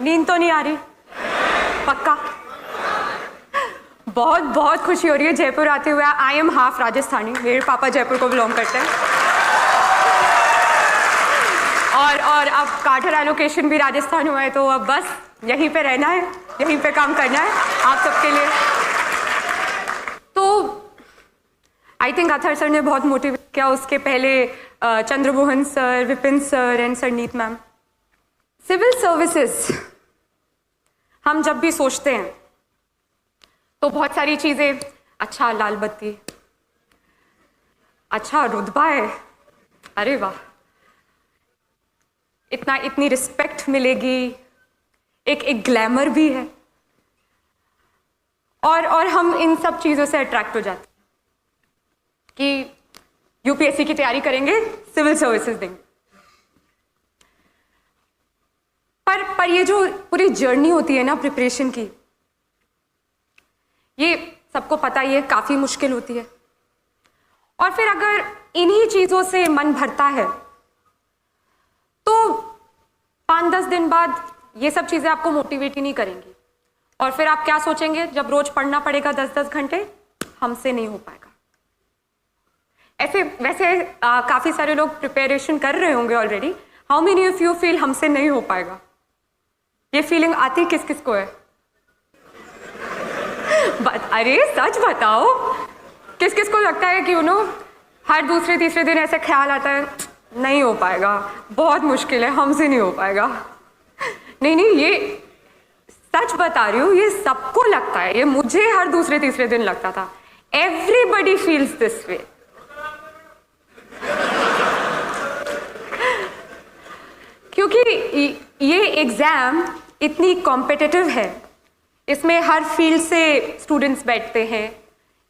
नींद तो नहीं आ रही? पक्का? बहुत बहुत खुशी हो रही है जयपुर आते हुए। आई एम हाफ राजस्थानी, मेरे पापा जयपुर को बिलोंग करते हैं और अब कार्टर एलोकेशन भी राजस्थान हुआ है, तो अब बस यहीं पे रहना है, यहीं पे काम करना है आप सबके लिए। तो आई थिंक अथर सर ने बहुत मोटिवेट किया, उसके पहले Chandramohan sir, Vipin sir and Sarneet ma'am. Civil services हम जब भी सोचते हैं तो बहुत सारी चीजें, अच्छा लाल बत्ती, अच्छा रुतबा है, अरे वाह, इतनी रिस्पेक्ट मिलेगी, एक ग्लैमर भी है, और हम इन सब चीजों से अट्रैक्ट हो जाते हैं कि यूपीएससी की तैयारी करेंगे, सिविल सर्विसेज देंगे। पर ये जो पूरी जर्नी होती है ना प्रिपरेशन की, ये सबको पता ही है काफी मुश्किल होती है। और फिर अगर इन्हीं चीजों से मन भरता है तो 5-10 दिन बाद ये सब चीजें आपको मोटिवेट ही नहीं करेंगी, और फिर आप क्या सोचेंगे, जब रोज पढ़ना पड़ेगा 10-10 घंटे, हमसे नहीं हो पाएगा। ऐसे वैसे काफी सारे लोग प्रिपरेशन कर रहे होंगे already. How many of you feel हमसे नहीं हो पाएगा? ये फीलिंग आती किस किस को है? अरे सच बताओ, किस किस को लगता है कि हर दूसरे तीसरे दिन ऐसे ख्याल आता है, नहीं हो पाएगा, बहुत मुश्किल है, हमसे नहीं हो पाएगा? नहीं, ये सच बता रही हूँ, ये सबको लगता है, ये मुझे हर दूसरे तीसरे दिन लगता था। Everybody feels this way. क्योंकि ये एग्जाम इतनी कॉम्पिटिटिव है, इसमें हर फील्ड से स्टूडेंट्स बैठते हैं,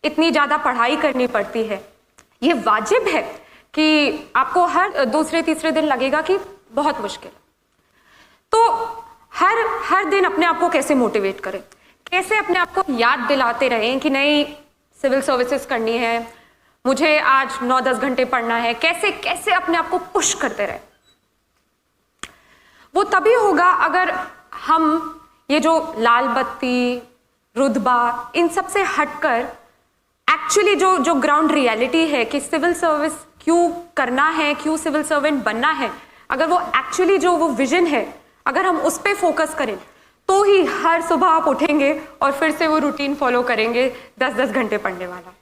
इतनी ज़्यादा पढ़ाई करनी पड़ती है। ये वाजिब है कि आपको हर दूसरे तीसरे दिन लगेगा कि बहुत मुश्किल है। तो हर दिन अपने आप को कैसे मोटिवेट करें, कैसे अपने आप को याद दिलाते रहें कि नहीं, सिविल सर्विसेज करनी है, मुझे आज 9-10 घंटे पढ़ना है, कैसे कैसे अपने आप को पुश करते रहें। वो तभी होगा अगर हम ये जो लाल बत्ती, रुतबा, इन सब से हटकर एक्चुअली जो ग्राउंड रियलिटी है कि सिविल सर्विस क्यों करना है, क्यों सिविल सर्वेंट बनना है, अगर वो एक्चुअली जो वो विजन है, अगर हम उस पर फोकस करें, तो ही हर सुबह आप उठेंगे और फिर से वो रूटीन फॉलो करेंगे 10-10 घंटे पढ़ने वाला।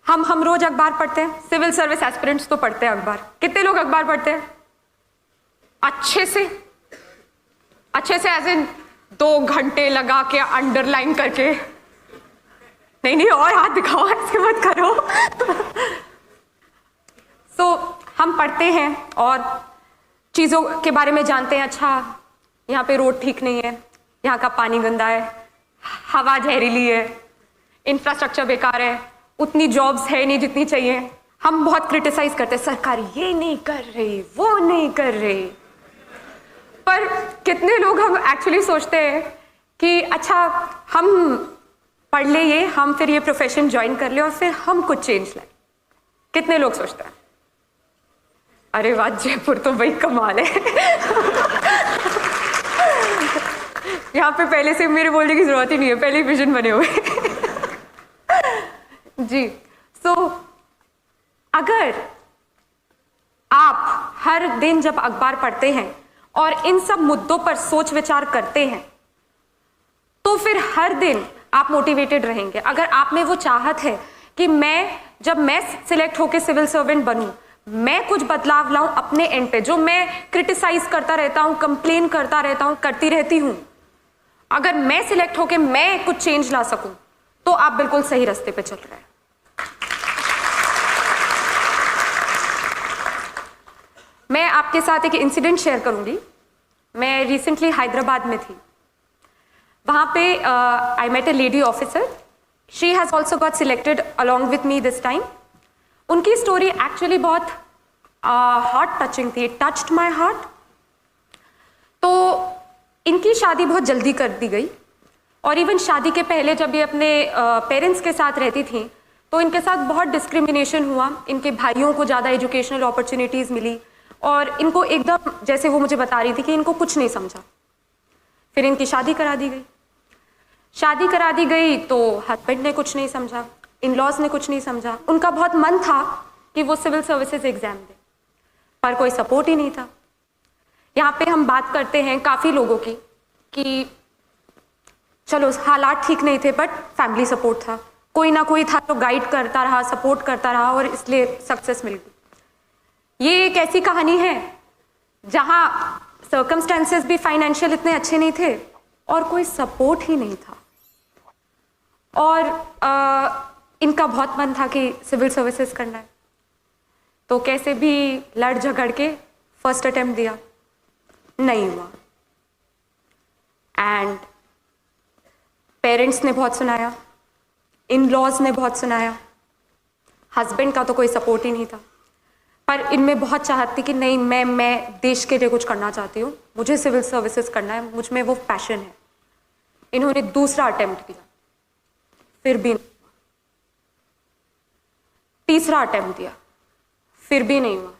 हम रोज अखबार पढ़ते हैं, सिविल सर्विस एस्पिरेंट्स तो पढ़ते हैं अखबार। कितने लोग अखबार पढ़ते हैं? अच्छे से एज इन 2 घंटे लगा के अंडरलाइन करके? नहीं, और हाथ दिखाओ, ऐसे मत करो। सो हम पढ़ते हैं और चीजों के बारे में जानते हैं। अच्छा, यहाँ पे रोड ठीक नहीं है, यहाँ का पानी गंदा है, हवा जहरीली है, इंफ्रास्ट्रक्चर बेकार है, उतनी जॉब्स है नहीं जितनी चाहिए। हम बहुत क्रिटिसाइज करते हैं, सरकार ये नहीं कर रही, वो नहीं कर रही। पर कितने लोग हम एक्चुअली सोचते हैं कि अच्छा, हम पढ़ ले ये, हम फिर ये प्रोफेशन ज्वाइन कर ले और फिर हम कुछ चेंज लाए? कितने लोग सोचते हैं? अरे वाह, जयपुर तो भाई कमाल है। यहाँ पे पहले से मेरे बोलने की जरूरत ही नहीं है, पहले ही विजन बने हुए। जी। सो अगर आप हर दिन जब अखबार पढ़ते हैं और इन सब मुद्दों पर सोच विचार करते हैं, तो फिर हर दिन आप मोटिवेटेड रहेंगे। अगर आप में वो चाहत है कि जब मैं सिलेक्ट होकर सिविल सर्वेंट बनूं, मैं कुछ बदलाव लाऊं अपने एंड पे, जो मैं क्रिटिसाइज करता रहता हूं, कंप्लेन करता रहता हूं, करती रहती हूं, अगर मैं सिलेक्ट होकर मैं कुछ चेंज ला सकूं, तो आप बिल्कुल सही रास्ते पे चल रहे हैं। मैं आपके साथ एक इंसिडेंट शेयर करूंगी। मैं रिसेंटली हैदराबाद में थी। वहां पे I met a lady officer. She has also got selected along with me this time. उनकी स्टोरी एक्चुअली बहुत हार्ट टचिंग थी, टच्ड माई हार्ट। तो इनकी शादी बहुत जल्दी कर दी गई, और इवन शादी के पहले जब ये अपने पेरेंट्स के साथ रहती थी, तो इनके साथ बहुत डिस्क्रिमिनेशन हुआ, इनके भाइयों को ज़्यादा एजुकेशनल अपॉर्चुनिटीज़ मिली और इनको एकदम, जैसे वो मुझे बता रही थी कि इनको कुछ नहीं समझा। फिर इनकी शादी करा दी गई। शादी करा दी गई तो हस्बैंड ने कुछ नहीं समझा, इन लॉज ने कुछ नहीं समझा। उनका बहुत मन था कि वो सिविल सर्विसेज एग्जाम दे, पर कोई सपोर्ट ही नहीं था। यहाँ पे हम बात करते हैं काफ़ी लोगों की कि चलो हालात ठीक नहीं थे बट फैमिली सपोर्ट था, कोई ना कोई था तो गाइड करता रहा, सपोर्ट करता रहा और इसलिए सक्सेस मिल गई। ये एक ऐसी कहानी है जहाँ सर्कमस्टेंसेस भी फाइनेंशियल इतने अच्छे नहीं थे और कोई सपोर्ट ही नहीं था और इनका बहुत मन था कि सिविल सर्विसेज करना है, तो कैसे भी लड़ झगड़ के फर्स्ट अटेम्प्ट दिया, नहीं हुआ। एंड पेरेंट्स ने बहुत सुनाया, इन लॉज ने बहुत सुनाया, हस्बैंड का तो कोई सपोर्ट ही नहीं था, पर इनमें बहुत चाहत थी कि नहीं, मैं देश के लिए कुछ करना चाहती हूँ, मुझे सिविल सर्विसेज करना है, मुझ में वो पैशन है। इन्होंने दूसरा अटेम्प्ट दिया, फिर भी नहीं। तीसरा अटेम्प्ट दिया, फिर भी नहीं हुआ।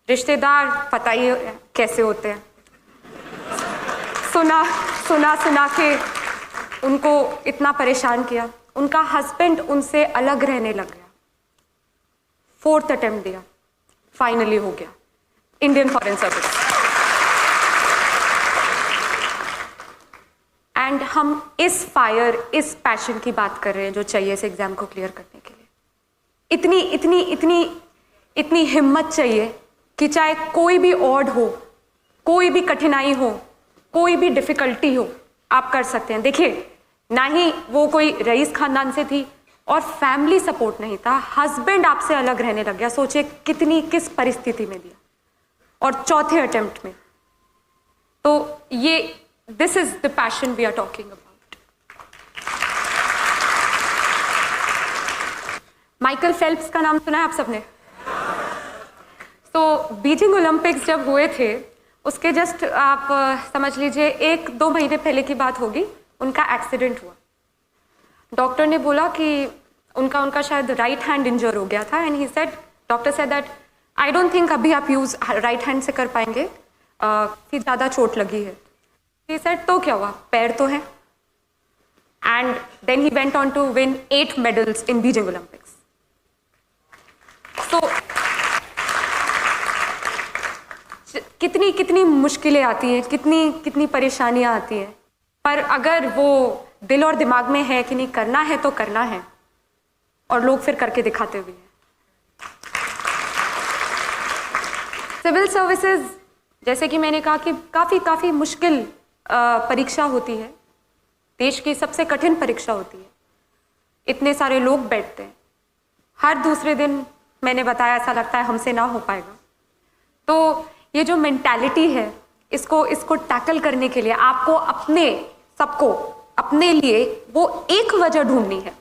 रिश्तेदार पता ही कैसे होते हैं, सुना के उनको इतना परेशान किया। उनका हस्बैंड उनसे अलग रहने लग गया। फोर्थ अटेम्प्ट दिया, फाइनली हो गया, इंडियन फॉरेन सर्विस। एंड हम इस फायर, इस पैशन की बात कर रहे हैं जो चाहिए इस एग्जाम को क्लियर करने के लिए। इतनी हिम्मत चाहिए कि चाहे कोई भी ऑड हो, कोई भी कठिनाई हो, कोई भी डिफिकल्टी हो, आप कर सकते हैं। देखिए, ना ही वो कोई रईस खानदान से थी और फैमिली सपोर्ट नहीं था, हस्बैंड आपसे अलग रहने लग गया। सोचिए किस परिस्थिति में दिया, और चौथे अटेम्प्ट में। तो ये this is the passion we are talking about. Michael Phelps का नाम सुना है आप सबने? तो बीजिंग ओलंपिक्स जब हुए थे, उसके जस्ट आप समझ लीजिए 1-2 महीने पहले की बात होगी, उनका एक्सीडेंट हुआ। डॉक्टर ने बोला कि उनका शायद राइट हैंड इंजर हो गया था and he said, doctor said that I don't think अभी आप यूज राइट हैंड से कर पाएंगे, कि ज़्यादा चोट लगी है। ही सेड तो क्या हुआ, पैर तो है। And then he went on to win 8 medals in Beijing Olympics. So कितनी मुश्किलें आती हैं, कितनी परेशानियां आती हैं, पर अगर वो दिल और दिमाग में है कि नहीं करना है तो करना है, और लोग फिर करके दिखाते भी हैं। सिविल सर्विसेज, जैसे कि मैंने कहा कि काफ़ी मुश्किल परीक्षा होती है, देश की सबसे कठिन परीक्षा होती है। इतने सारे लोग बैठते हैं, हर दूसरे दिन मैंने बताया ऐसा लगता है हमसे ना हो पाएगा। तो ये जो मेंटालिटी है, इसको टैकल करने के लिए आपको सबको अपने लिए वो एक वजह ढूंढनी है।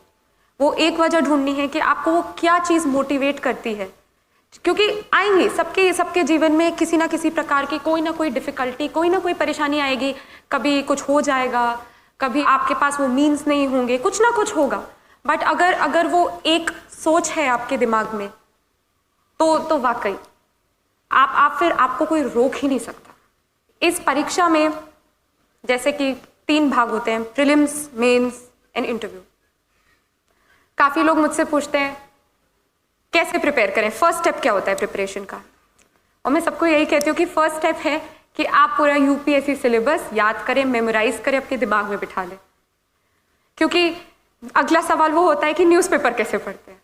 वो एक वजह ढूंढनी है कि आपको वो क्या चीज़ मोटिवेट करती है, क्योंकि आएंगी सबके जीवन में किसी ना किसी प्रकार की कोई ना कोई डिफिकल्टी, कोई ना कोई परेशानी आएगी। कभी कुछ हो जाएगा, कभी आपके पास वो मीन्स नहीं होंगे, कुछ ना कुछ होगा। बट अगर वो एक सोच है आपके दिमाग में, तो वाकई आप फिर आपको कोई रोक ही नहीं सकता। इस परीक्षा में जैसे कि 3 भाग होते हैं, प्रीलिम्स, मेंस एंड इंटरव्यू। काफ़ी लोग मुझसे पूछते हैं कैसे प्रिपेयर करें, फर्स्ट स्टेप क्या होता है प्रिपरेशन का। और मैं सबको यही कहती हूँ कि फर्स्ट स्टेप है कि आप पूरा यूपीएससी सिलेबस याद करें, मेमोराइज करें, अपने दिमाग में बिठा लें। क्योंकि अगला सवाल वो होता है कि न्यूज़पेपर कैसे पढ़ते हैं।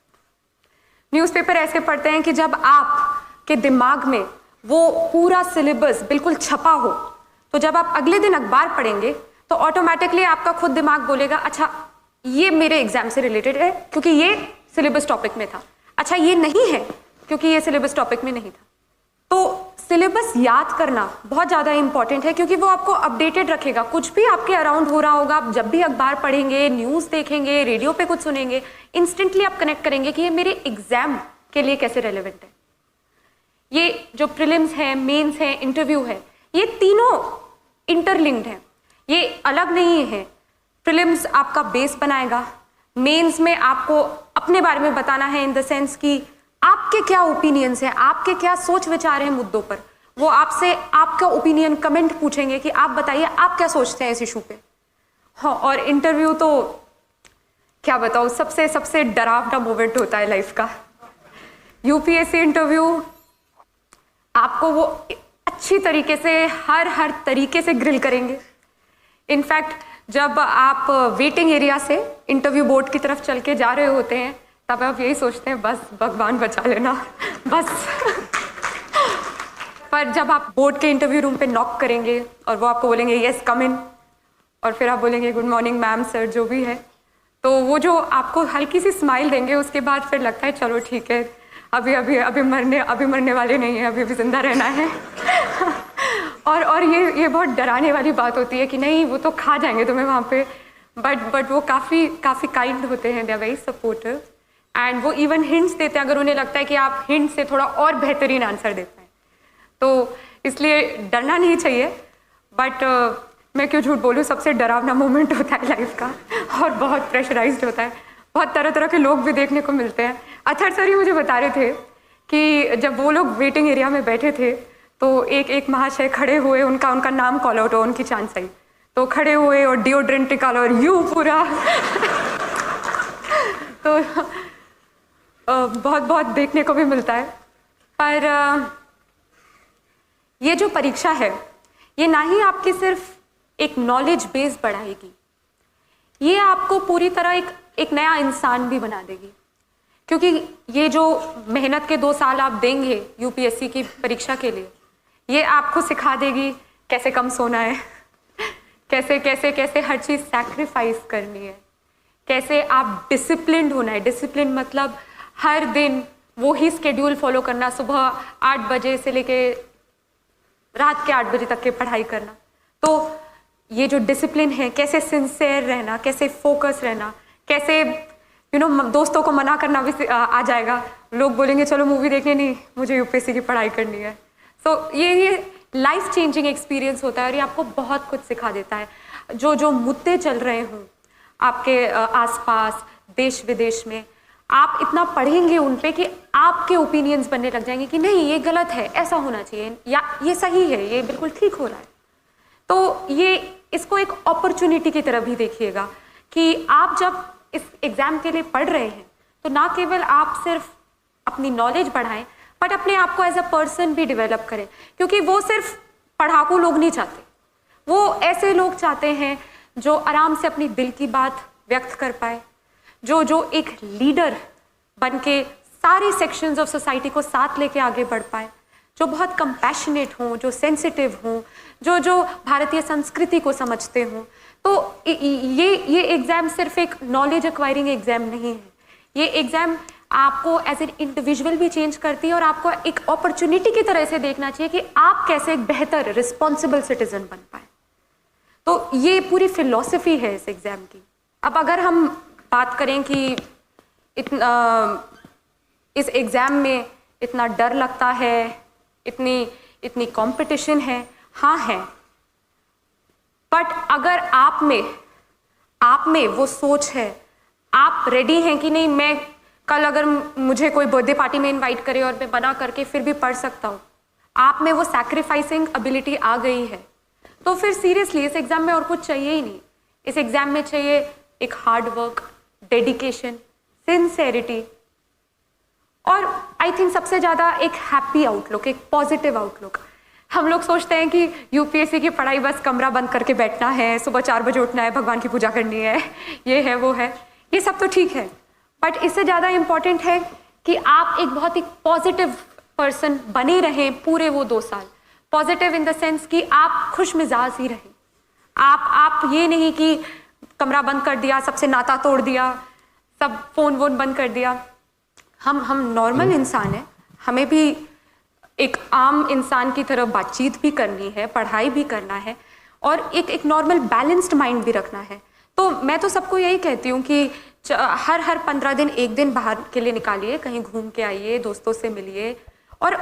न्यूज़पेपर ऐसे पढ़ते हैं कि जब आपके दिमाग में वो पूरा सिलेबस बिल्कुल छपा हो, तो जब आप अगले दिन अखबार पढ़ेंगे तो ऑटोमेटिकली आपका खुद दिमाग बोलेगा, अच्छा ये मेरे एग्जाम से रिलेटेड है क्योंकि ये सिलेबस टॉपिक में था, अच्छा ये नहीं है क्योंकि ये सिलेबस टॉपिक में नहीं था। तो सिलेबस याद करना बहुत ज़्यादा इंपॉर्टेंट है, क्योंकि वो आपको अपडेटेड रखेगा। कुछ भी आपके अराउंड हो रहा होगा, आप जब भी अखबार पढ़ेंगे, न्यूज़ देखेंगे, रेडियो पे कुछ सुनेंगे, इंस्टेंटली आप कनेक्ट करेंगे कि ये मेरे एग्जाम के लिए कैसे रेलेवेंट है। ये जो प्रीलिम्स है, मेंस है, इंटरव्यू है, ये तीनों इंटरलिंक्ड हैं, ये अलग नहीं है। प्रीलिम्स आपका बेस बनाएगा, मेंस में आपको अपने बारे में बताना है, इन द सेंस कि आपके क्या ओपिनियंस हैं, आपके क्या सोच विचार हैं मुद्दों पर। वो आपसे आपका ओपिनियन कमेंट पूछेंगे कि आप बताइए आप क्या सोचते हैं इस इशू पे। हाँ, और इंटरव्यू तो क्या बताऊँ, सबसे सबसे डरावना मोमेंट होता है लाइफ का। यूपीएससी इंटरव्यू आपको वो अच्छी तरीके से हर तरीके से ग्रिल करेंगे। इनफैक्ट जब आप वेटिंग एरिया से इंटरव्यू बोर्ड की तरफ चल के जा रहे होते हैं तब आप यही सोचते हैं बस भगवान बचा लेना बस। पर जब आप बोर्ड के इंटरव्यू रूम पे नॉक करेंगे और वो आपको बोलेंगे यस कम इन, और फिर आप बोलेंगे गुड मॉर्निंग मैम सर जो भी है, तो वो जो आपको हल्की सी स्माइल देंगे उसके बाद फिर लगता है चलो ठीक है, अभी मरने वाले नहीं है, अभी जिंदा रहना है। और ये बहुत डराने वाली बात होती है कि नहीं वो तो खा जाएंगे तुम्हें वहाँ पे, बट वो काफ़ी काइंड होते हैं, they are very supportive and वो इवन हिंट्स देते हैं अगर उन्हें लगता है कि आप हिंट से थोड़ा और बेहतरीन आंसर दे पाएँ। तो इसलिए डरना नहीं चाहिए, बट मैं क्यों झूठ बोलूँ, सबसे डरावना मोमेंट होता है लाइफ का और बहुत प्रेशराइज्ड होता है। बहुत तरह तरह के लोग भी देखने को मिलते हैं। अथर सर ही मुझे बता रहे थे कि जब वो लोग वेटिंग एरिया में बैठे थे तो एक महाशय खड़े हुए, उनका नाम कॉल आउट हो, उनकी चांस आई, तो खड़े हुए और डिओड्रेंट निकाला और यूँ पूरा तो बहुत देखने को भी मिलता है। पर ये जो परीक्षा है ये ना ही आपकी सिर्फ एक नॉलेज बेस बढ़ाएगी, ये आपको पूरी तरह एक नया इंसान भी बना देगी। क्योंकि ये जो मेहनत के 2 साल आप देंगे यूपीएससी की परीक्षा के लिए, ये आपको सिखा देगी कैसे कम सोना है, कैसे हर चीज़ सैक्रिफाइस करनी है, कैसे आप डिसिप्लिन्ड होना है। डिसिप्लिन मतलब हर दिन वो ही स्केड्यूल फॉलो करना, सुबह 8 बजे से लेके रात के 8 बजे तक की पढ़ाई करना। तो ये जो डिसिप्लिन है, कैसे सिंसियर रहना, कैसे फोकस रहना, कैसे दोस्तों को मना करना भी आ जाएगा। लोग बोलेंगे चलो मूवी देखने, नहीं मुझे यूपीएससी की पढ़ाई करनी है। सो ये लाइफ चेंजिंग एक्सपीरियंस होता है और ये आपको बहुत कुछ सिखा देता है। जो मुद्दे चल रहे हों आपके आसपास देश विदेश में, आप इतना पढ़ेंगे उन पे कि आपके ओपिनियंस बनने लग जाएंगे कि नहीं ये गलत है, ऐसा होना चाहिए, या ये सही है, ये बिल्कुल ठीक हो रहा है। तो ये इसको एक अपॉर्चुनिटी की तरह भी देखिएगा कि आप जब इस एग्ज़ाम के लिए पढ़ रहे हैं तो ना केवल आप सिर्फ अपनी नॉलेज बढ़ाएं, बट अपने आप को एज अ पर्सन भी डेवलप करें। क्योंकि वो सिर्फ पढ़ाकू लोग नहीं चाहते, वो ऐसे लोग चाहते हैं जो आराम से अपनी दिल की बात व्यक्त कर पाए, जो एक लीडर बन के सारी सेक्शंस ऑफ सोसाइटी को साथ लेके आगे बढ़ पाए, जो बहुत कंपैशनेट हों, जो सेंसिटिव हों, जो भारतीय संस्कृति को समझते हों। तो ये एग्ज़ाम सिर्फ एक नॉलेज एक्वायरिंग एग्ज़ाम नहीं है, ये एग्ज़ाम आपको एज एन इंडिविजुअल भी चेंज करती है और आपको एक अपॉर्चुनिटी की तरह से देखना चाहिए कि आप कैसे एक बेहतर रिस्पॉन्सिबल सिटीजन बन पाए। तो ये पूरी फिलॉसफी है इस एग्ज़ाम की। अब अगर हम बात करें कि इस एग्ज़ाम में इतना डर लगता है, इतनी कंपटीशन है, हाँ है, बट अगर आप में वो सोच है, आप रेडी हैं कि नहीं मैं कल अगर मुझे कोई बर्थडे पार्टी में इनवाइट करे और मैं मना करके फिर भी पढ़ सकता हूँ, आप में वो सैक्रिफाइसिंग एबिलिटी आ गई है, तो फिर सीरियसली इस एग्ज़ाम में और कुछ चाहिए ही नहीं। इस एग्ज़ाम में चाहिए एक हार्ड वर्क, डेडिकेशन, सिंसेरिटी और आई थिंक सबसे ज़्यादा एक हैप्पी आउटलुक, एक पॉजिटिव आउटलुक। हम लोग सोचते हैं कि यूपीएससी की पढ़ाई बस कमरा बंद करके बैठना है, सुबह 4 बजे उठना है, भगवान की पूजा करनी है, ये है वो है, ये सब तो ठीक है, बट इससे ज़्यादा इम्पॉर्टेंट है कि आप एक बहुत ही पॉजिटिव पर्सन बने रहें पूरे वो 2 साल। पॉजिटिव इन द सेंस कि आप खुश मिजाज ही रहें। आप ये नहीं कि कमरा बंद कर दिया, सबसे नाता तोड़ दिया, सब फ़ोन वोन बंद कर दिया। हम नॉर्मल इंसान हैं, हमें भी एक आम इंसान की तरह बातचीत भी करनी है, पढ़ाई भी करना है और एक नॉर्मल बैलेंस्ड माइंड भी रखना है। तो मैं तो सबको यही कहती हूँ कि हर 15 दिन 1 दिन बाहर के लिए निकालिए, कहीं घूम के आइए, दोस्तों से मिलिए और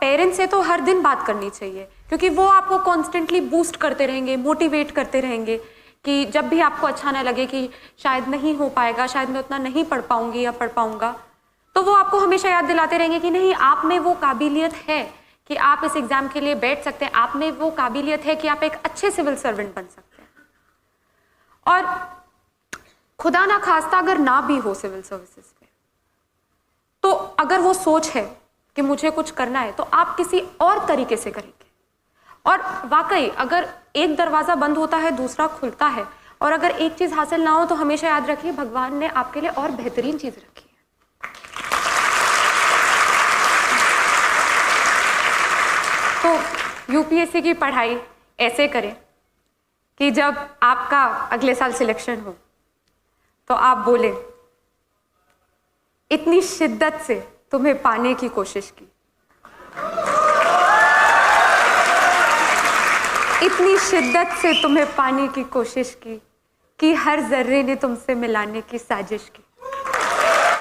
पेरेंट्स से तो हर दिन बात करनी चाहिए, क्योंकि वो आपको कॉन्स्टेंटली बूस्ट करते रहेंगे, मोटिवेट करते रहेंगे कि जब भी आपको अच्छा ना लगे कि शायद नहीं हो पाएगा, शायद मैं उतना नहीं पढ़ पाऊंगी या पढ़ पाऊंगा, तो वो आपको हमेशा याद दिलाते रहेंगे कि नहीं, आप में वो काबिलियत है कि आप इस एग्जाम के लिए बैठ सकते हैं, आप में वो काबिलियत है कि आप एक अच्छे सिविल सर्वेंट बन सकते हैं। और खुदा ना खास्ता अगर ना भी हो सिविल सर्विसेज में, तो अगर वो सोच है कि मुझे कुछ करना है, तो आप किसी और तरीके से करेंगे। और वाकई अगर एक दरवाजा बंद होता है दूसरा खुलता है, और अगर एक चीज हासिल ना हो तो हमेशा याद रखिए भगवान ने आपके लिए और बेहतरीन चीज रखी है। तो यूपीएससी की पढ़ाई ऐसे करें कि जब आपका अगले साल सिलेक्शन हो तो आप बोले, इतनी शिद्दत से तुम्हें पाने की कोशिश की, इतनी शिद्दत से तुम्हें पाने की कोशिश की कि हर जर्रे ने तुमसे मिलाने की साजिश की।